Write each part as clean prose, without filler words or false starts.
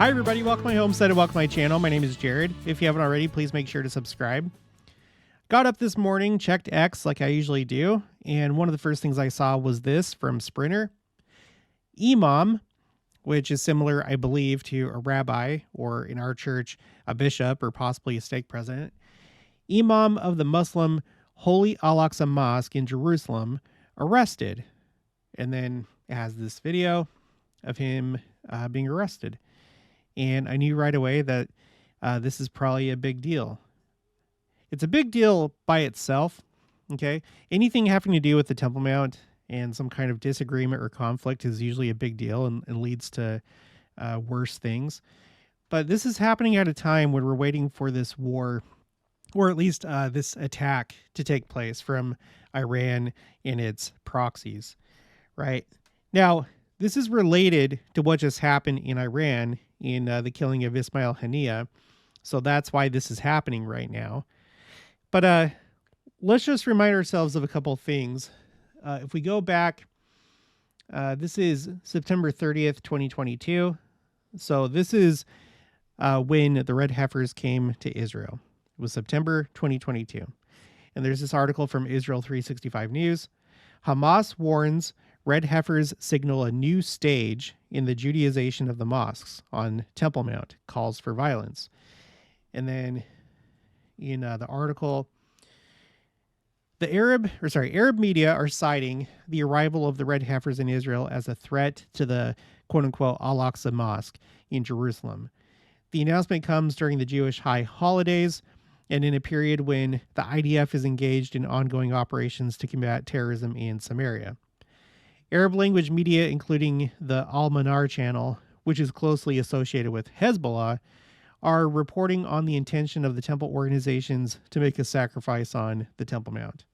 Hi everybody, welcome to my homestead and welcome to my channel. My name is Jared. If you haven't already, please make sure to subscribe. Got up this morning, checked X like I usually do, and one of the first things I saw was this from Sprinter. Imam, which is similar, I believe, to a rabbi, or in our church, a bishop, or possibly a stake president. Imam of the Muslim Holy Al-Aqsa Mosque in Jerusalem, arrested. And then it has this video of him being arrested. And I knew right away that this is probably a big deal. It's a big deal by itself, okay? Anything having to do with the Temple Mount and some kind of disagreement or conflict is usually a big deal and leads to worse things. But this is happening at a time when we're waiting for this war, or at least this attack to take place from Iran and its proxies, right? Now, this is related to what just happened in Iran in the killing of Ismail Haniyeh. So that's why this is happening right now. But let's just remind ourselves of a couple things. If we go back, this is September 30th, 2022. So this is when the red heifers came to Israel. It was September 2022. And there's this article from Israel 365 News. Hamas warns red heifers signal a new stage in the Judaization of the mosques on Temple Mount, calls for violence. And then in the article, the Arab media are citing the arrival of the red heifers in Israel as a threat to the quote-unquote Al-Aqsa Mosque in Jerusalem. The announcement comes during the Jewish high holidays and in a period when the IDF is engaged in ongoing operations to combat terrorism in Samaria. Arab language media, including the Al-Manar channel, which is closely associated with Hezbollah, are reporting on the intention of the temple organizations to make a sacrifice on the Temple Mount.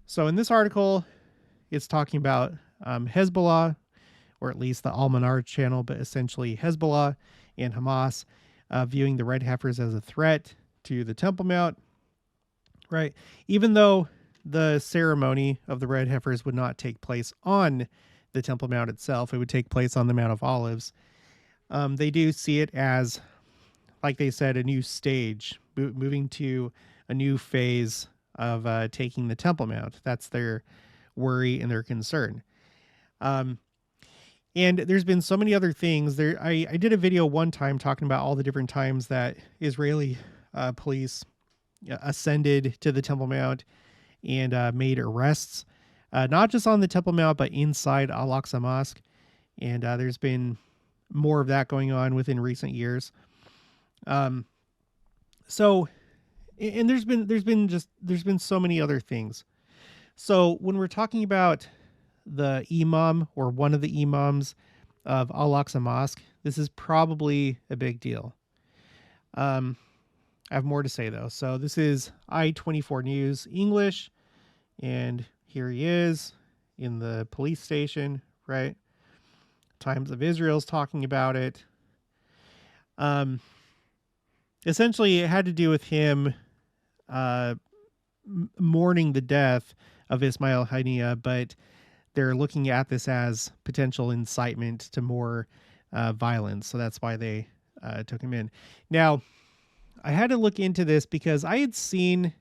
So in this article, it's talking about Hezbollah, or at least the Al-Manar channel, but essentially Hezbollah and Hamas viewing the red heifers as a threat to the Temple Mount, right? Even though the ceremony of the red heifers would not take place on the Temple Mount itself, it would take place on the Mount of Olives. They do see it as, like they said, a new stage, moving to a new phase of taking the Temple Mount. That's their worry and their concern. And there's been so many other things. I did a video one time talking about all the different times that Israeli police ascended to the Temple Mount and made arrests, not just on the Temple Mount, but inside Al-Aqsa Mosque. And there's been more of that going on within recent years. So, and there's been so many other things. So when we're talking about the imam or one of the imams of Al-Aqsa Mosque, this is probably a big deal. I have more to say though. So this is I-24 News English, and here he is in the police station, right? Times of Israel's talking about it. Essentially, it had to do with him mourning the death of Ismail Haniyeh, but they're looking at this as potential incitement to more violence. So that's why they took him in. Now, I had to look into this because I had seen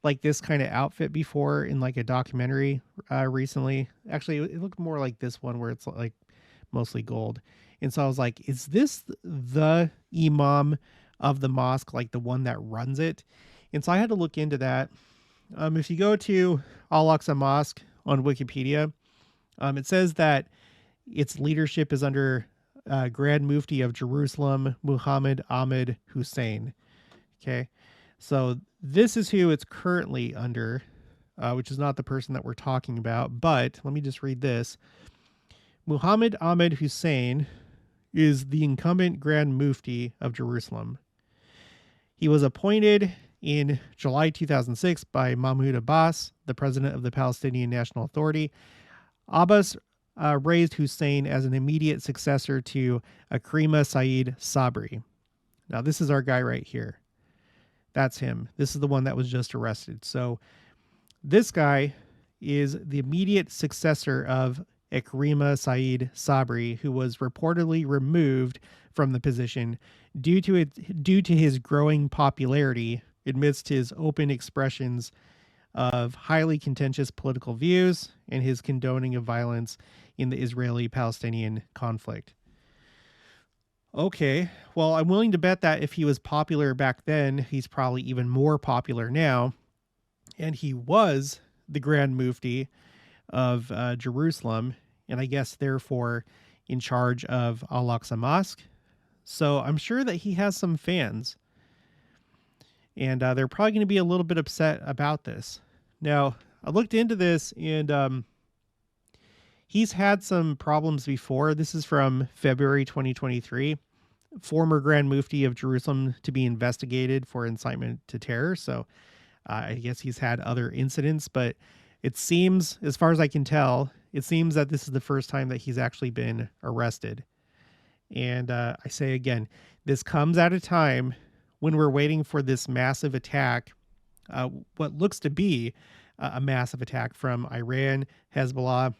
like this kind of outfit before in like a documentary recently. Actually, it looked more like this one where it's like mostly gold. And so I was like, is this the imam of the mosque, like the one that runs it? And so I had to look into that. If you go to Al-Aqsa Mosque on Wikipedia, it says that its leadership is under Grand Mufti of Jerusalem, Muhammad Ahmed Hussein. Okay, so this is who it's currently under, which is not the person that we're talking about. But let me just read this. Muhammad Ahmed Hussein is the incumbent Grand Mufti of Jerusalem. He was appointed in July 2006 by Mahmoud Abbas, the president of the Palestinian National Authority. Abbas raised Hussein as an immediate successor to Akrima Saeed Sabri. Now, this is our guy right here. That's him. This is the one that was just arrested. So this guy is the immediate successor of Ekrima Saeed Sabri, who was reportedly removed from the position due to his growing popularity amidst his open expressions of highly contentious political views and his condoning of violence in the Israeli-Palestinian conflict. Okay, well, I'm willing to bet that if he was popular back then, he's probably even more popular now. And he was the Grand Mufti of Jerusalem, and I guess therefore in charge of Al-Aqsa Mosque. So I'm sure that he has some fans. And they're probably going to be a little bit upset about this. Now, I looked into this, and he's had some problems before. This is from February 2023. Former Grand Mufti of Jerusalem to be investigated for incitement to terror. So I guess he's had other incidents, but it seems, as far as I can tell, it seems that this is the first time that he's actually been arrested. And I say again, this comes at a time when we're waiting for this massive attack, what looks to be a massive attack from Iran, Hezbollah,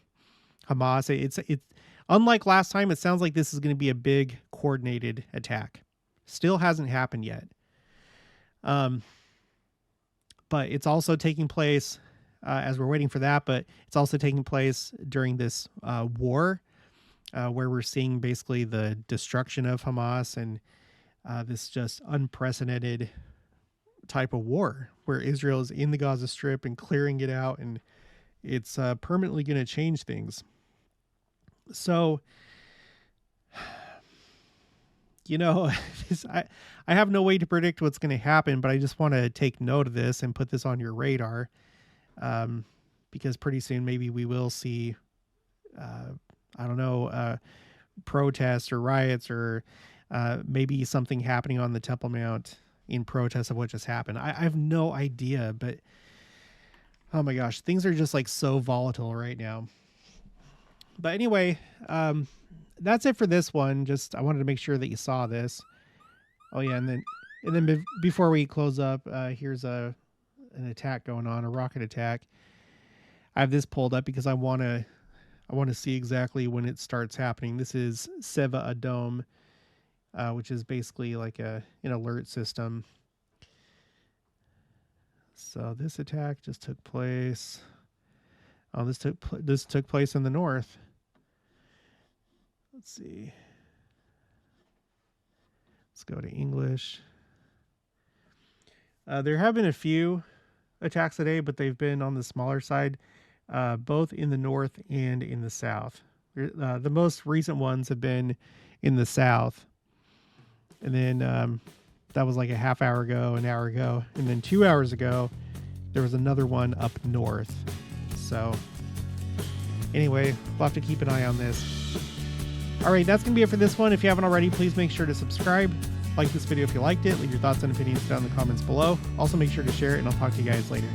Hamas. It's unlike last time. It sounds like this is going to be a big coordinated attack. Still hasn't happened yet. But it's also taking place as we're waiting for that. But it's also taking place during this war, where we're seeing basically the destruction of Hamas and this just unprecedented type of war where Israel is in the Gaza Strip and clearing it out, and it's permanently going to change things. So, you know, I have no way to predict what's going to happen, but I just want to take note of this and put this on your radar, because pretty soon maybe we will see, I don't know, protests or riots, or maybe something happening on the Temple Mount in protest of what just happened. I have no idea, but oh my gosh, things are just like so volatile right now. But anyway, that's it for this one. Just, I wanted to make sure that you saw this. Oh yeah. And then before we close up, here's an attack going on, a rocket attack. I have this pulled up because I want to see exactly when it starts happening. This is Seva Adom, which is basically like an alert system. So this attack just took place. Oh, this took place in the north. Let's see. Let's go to English. There have been a few attacks today, but they've been on the smaller side, both in the north and in the south. The most recent ones have been in the south. And then that was like a half hour ago, an hour ago. And then 2 hours ago, there was another one up north. So anyway, we'll have to keep an eye on this. All right, that's going to be it for this one. If you haven't already, please make sure to subscribe. Like this video if you liked it. Leave your thoughts and opinions down in the comments below. Also, make sure to share it, and I'll talk to you guys later.